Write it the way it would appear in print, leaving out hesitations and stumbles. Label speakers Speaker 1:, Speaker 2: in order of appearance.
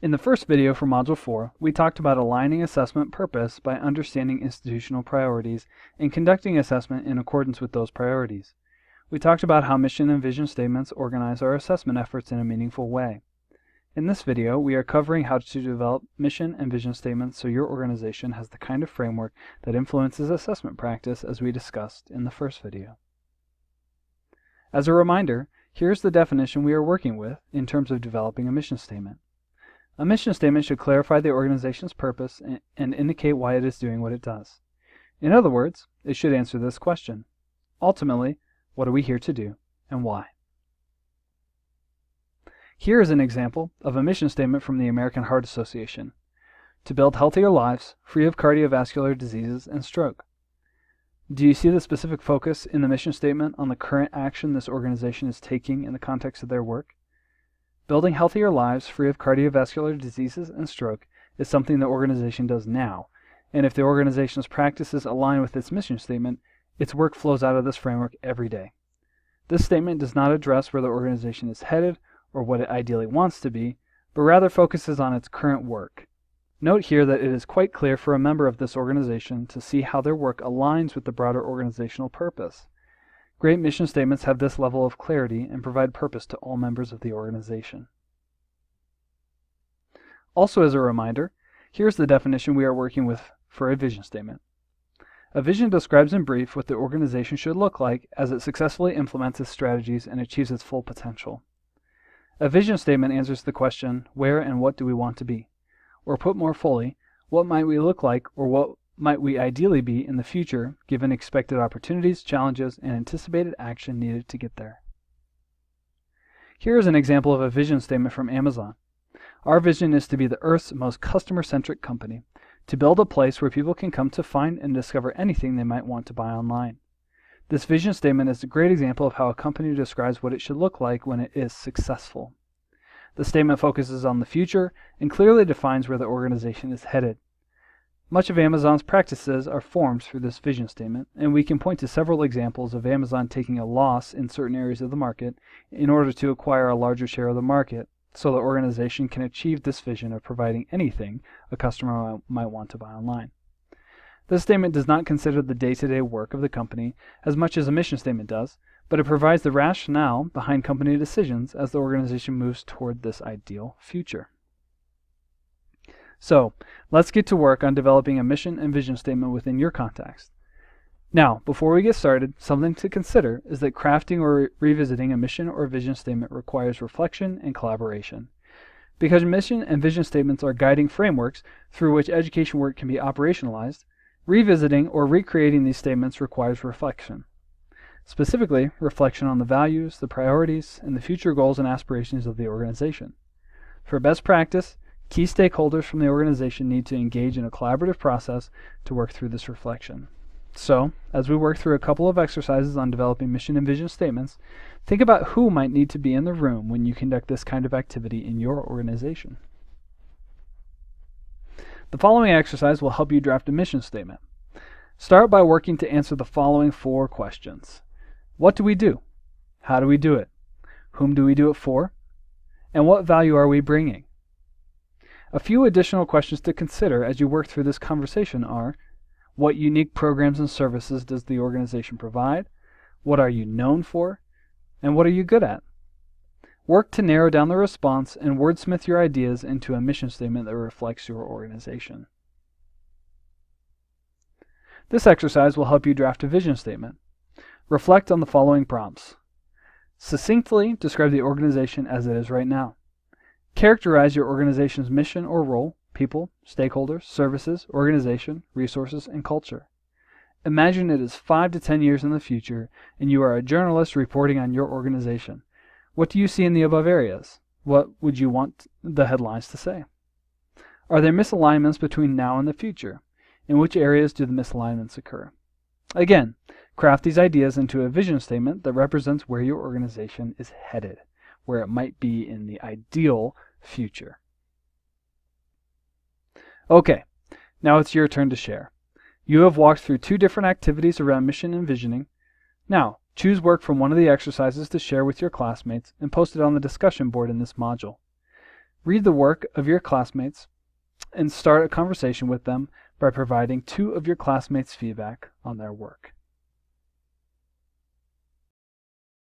Speaker 1: In the first video for Module 4, we talked about aligning assessment purpose by understanding institutional priorities and conducting assessment in accordance with those priorities. We talked about how mission and vision statements organize our assessment efforts in a meaningful way. In this video, we are covering how to develop mission and vision statements so your organization has the kind of framework that influences assessment practice as we discussed in the first video. As a reminder, here's the definition we are working with in terms of developing a mission statement. A mission statement should clarify the organization's purpose and indicate why it is doing what it does. In other words, it should answer this question. Ultimately, what are we here to do and why? Here is an example of a mission statement from the American Heart Association: to build healthier lives, free of cardiovascular diseases and stroke. Do you see the specific focus in the mission statement on the current action this organization is taking in the context of their work? Building healthier lives free of cardiovascular diseases and stroke is something the organization does now, and if the organization's practices align with its mission statement, its work flows out of this framework every day. This statement does not address where the organization is headed or what it ideally wants to be, but rather focuses on its current work. Note here that it is quite clear for a member of this organization to see how their work aligns with the broader organizational purpose. Great mission statements have this level of clarity and provide purpose to all members of the organization. Also, as a reminder, here's the definition we are working with for a vision statement. A vision describes in brief what the organization should look like as it successfully implements its strategies and achieves its full potential. A vision statement answers the question, where and what do we want to be? Or put more fully, what might we look like or what might we ideally be in the future given expected opportunities, challenges, and anticipated action needed to get there? Here is an example of a vision statement from Amazon. Our vision is to be the Earth's most customer-centric company, to build a place where people can come to find and discover anything they might want to buy online. This vision statement is a great example of how a company describes what it should look like when it is successful. The statement focuses on the future and clearly defines where the organization is headed. Much of Amazon's practices are formed through this vision statement, and we can point to several examples of Amazon taking a loss in certain areas of the market in order to acquire a larger share of the market, so the organization can achieve this vision of providing anything a customer might want to buy online. This statement does not consider the day-to-day work of the company as much as a mission statement does, but it provides the rationale behind company decisions as the organization moves toward this ideal future. So, let's get to work on developing a mission and vision statement within your context. Now, before we get started, something to consider is that crafting or revisiting a mission or vision statement requires reflection and collaboration. Because mission and vision statements are guiding frameworks through which education work can be operationalized, revisiting or recreating these statements requires reflection. Specifically, reflection on the values, the priorities, and the future goals and aspirations of the organization. For best practice, key stakeholders from the organization need to engage in a collaborative process to work through this reflection. So, as we work through a couple of exercises on developing mission and vision statements, think about who might need to be in the room when you conduct this kind of activity in your organization. The following exercise will help you draft a mission statement. Start by working to answer the following 4 questions. What do we do? How do we do it? Whom do we do it for? And what value are we bringing? A few additional questions to consider as you work through this conversation are: what unique programs and services does the organization provide? What are you known for? And what are you good at? Work to narrow down the response and wordsmith your ideas into a mission statement that reflects your organization. This exercise will help you draft a vision statement. Reflect on the following prompts. Succinctly describe the organization as it is right now. Characterize your organization's mission or role, people, stakeholders, services, organization, resources, and culture. Imagine it is 5 to 10 years in the future and you are a journalist reporting on your organization. What do you see in the above areas? What would you want the headlines to say? Are there misalignments between now and the future? In which areas do the misalignments occur? Again, craft these ideas into a vision statement that represents where your organization is headed, where it might be in the ideal future. Okay, now it's your turn to share. You have walked through 2 different activities around mission and visioning. Now, choose work from one of the exercises to share with your classmates and post it on the discussion board in this module. Read the work of your classmates and start a conversation with them by providing 2 of your classmates' feedback on their work.